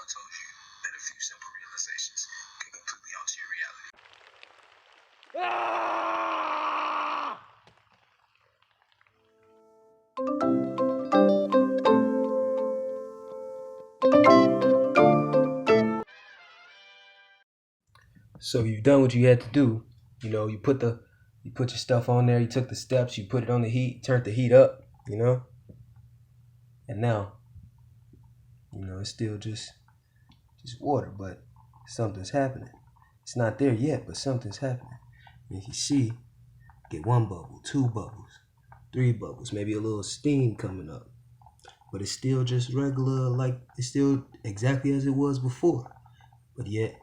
told you that a few simple realizations can completely alter your reality. So you've done what you had to do. You know, you put your stuff on there, you took the steps, you put it on the heat, turned the heat up, and now, it's still just water, but something's happening. It's not there yet, but something's happening. And you see, get 1 bubble, 2 bubbles, 3 bubbles, maybe a little steam coming up. But it's still just regular, like it's still exactly as it was before. But yet,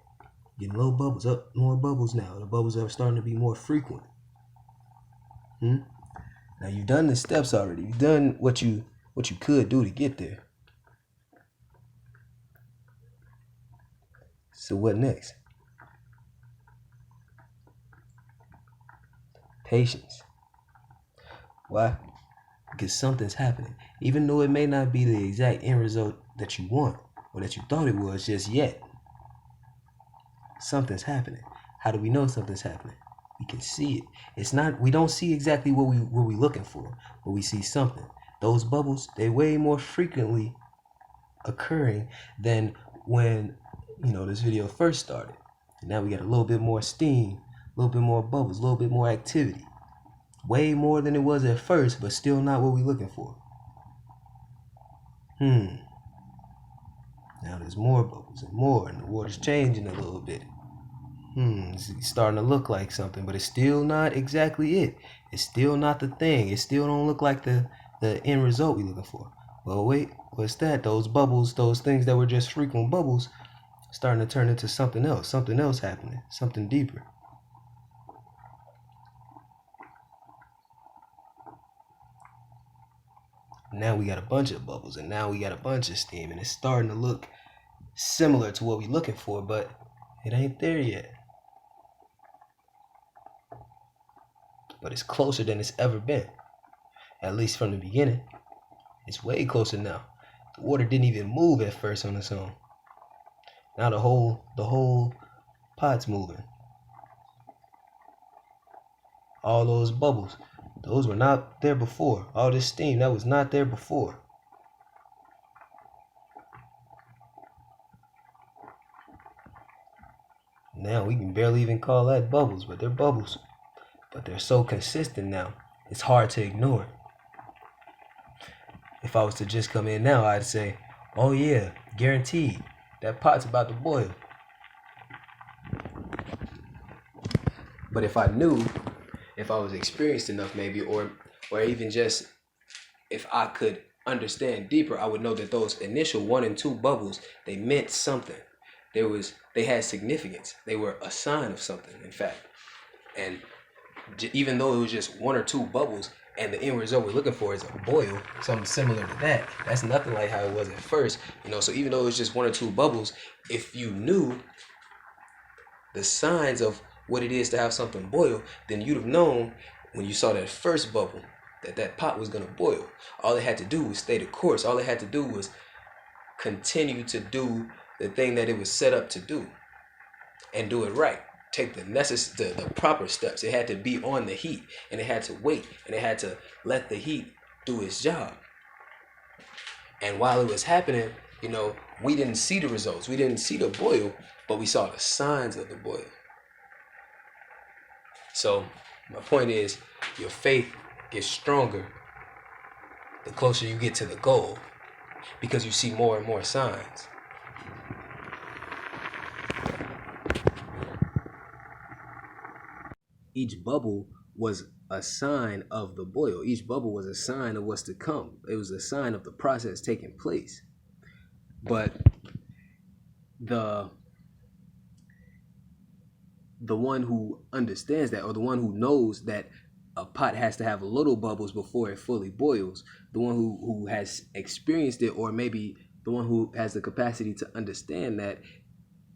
getting low bubbles, up more bubbles now. The bubbles are starting to be more frequent. Now you've done the steps already. You've done what you could do to get there. So what next? Patience. Why? Because something's happening. Even though it may not be the exact end result that you want or that you thought it was just yet, something's happening. How do we know something's happening? We can see it. We don't see exactly what we're looking for, but we see something. Those bubbles, they're way more frequently occurring than when, this video first started. And now we got a little bit more steam, a little bit more bubbles, a little bit more activity. Way more than it was at first, but still not what we're looking for. Now there's more bubbles and more, and the water's changing a little bit. It's starting to look like something, but it's still not exactly it. It's still not the thing. It still don't look like the end result we're looking for. Well, wait, what's that? Those bubbles, those things that were just frequent bubbles, starting to turn into something else happening, something deeper. Now we got a bunch of bubbles, and now we got a bunch of steam, and it's starting to look similar to what we're looking for, but it ain't there yet. But it's closer than it's ever been, at least from the beginning. It's way closer now. The water didn't even move at first on its own. Now the whole pot's moving. All those bubbles, those were not there before. All this steam, that was not there before. Now we can barely even call that bubbles, but they're bubbles. But they're so consistent now, it's hard to ignore. If I was to just come in now, I'd say, oh yeah, guaranteed, that pot's about to boil. But if I was experienced enough maybe, or even just if I could understand deeper, I would know that those initial 1 and 2 bubbles, they meant something. They had significance. They were a sign of something, in fact. And even though it was just 1 or 2 bubbles, and the end result we're looking for is a boil, something similar to that, that's nothing like how it was at first. So even though it was just 1 or 2 bubbles, if you knew the signs of what it is to have something boil, then you'd have known when you saw that first bubble that pot was going to boil. All it had to do was stay the course. All it had to do was continue to do the thing that it was set up to do, and do it right. Take the proper steps. It had to be on the heat, and it had to wait, and it had to let the heat do its job. And while it was happening, we didn't see the results. We didn't see the boil, but we saw the signs of the boil. So my point is, your faith gets stronger the closer you get to the goal, because you see more and more signs. Each bubble was a sign of the boil. Each bubble was a sign of what's to come. It was a sign of the process taking place. But the one who understands that, or the one who knows that a pot has to have little bubbles before it fully boils, the one who has experienced it, or maybe the one who has the capacity to understand that,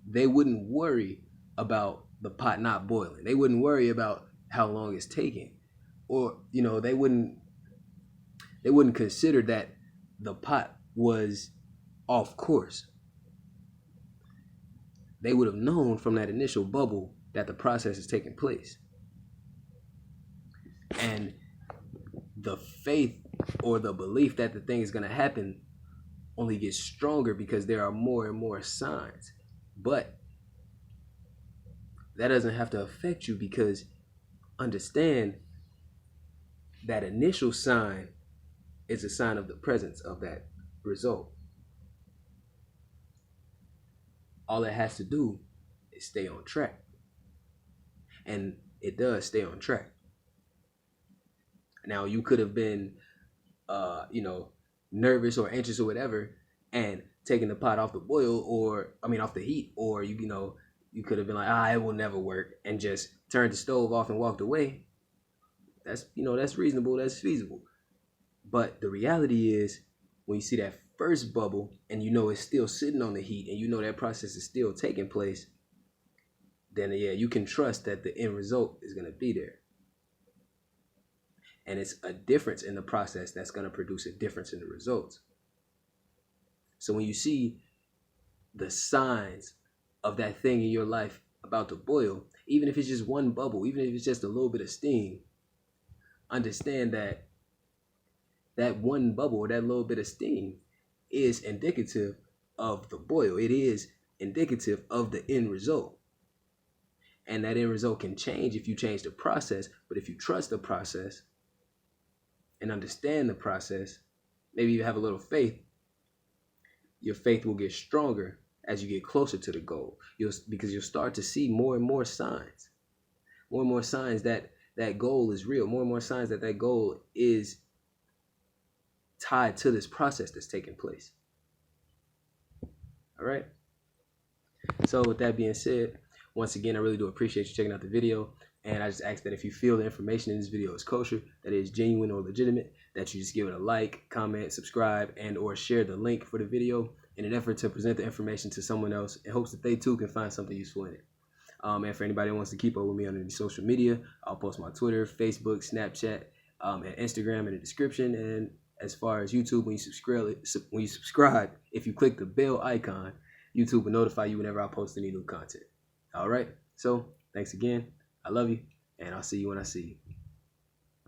they wouldn't worry about the pot not boiling. They wouldn't worry about how long it's taking, or they wouldn't consider that the pot was off course. they would have known from that initial bubble that the process is taking place. And the faith or the belief that the thing is going to happen only gets stronger because there are more and more signs. But that doesn't have to affect you, because understand that initial sign is a sign of the presence of that result. All it has to do is stay on track. And it does stay on track. Now, you could have been, nervous or anxious or whatever, and taking the pot off the boil, or off the heat, or you could have been like, it will never work, and just turned the stove off and walked away. That's reasonable, that's feasible. But the reality is, when you see that first bubble and it's still sitting on the heat, and that process is still taking place, then you can trust that the end result is going to be there. And it's a difference in the process that's going to produce a difference in the results. So when you see the signs of that thing in your life about to boil, even if it's just one bubble, even if it's just a little bit of steam, understand that that one bubble or that little bit of steam is indicative of the boil. It is indicative of the end result. And that end result can change if you change the process. But if you trust the process and understand the process, maybe you have a little faith, your faith will get stronger as you get closer to the goal. Because you'll start to see more and more signs that that goal is real, more and more signs that that goal is tied to this process that's taking place. All right. So with that being said, once again, I really do appreciate you checking out the video. And I just ask that if you feel the information in this video is kosher, that is genuine or legitimate, that you just give it a like, comment, subscribe, and or share the link for the video in an effort to present the information to someone else in hopes that they too can find something useful in it. And for anybody who wants to keep up with me on any social media, I'll post my Twitter, Facebook, Snapchat, and Instagram in the description. And as far as YouTube, when you subscribe, if you click the bell icon, YouTube will notify you whenever I post any new content. All right. So thanks again. I love you, and I'll see you when I see you.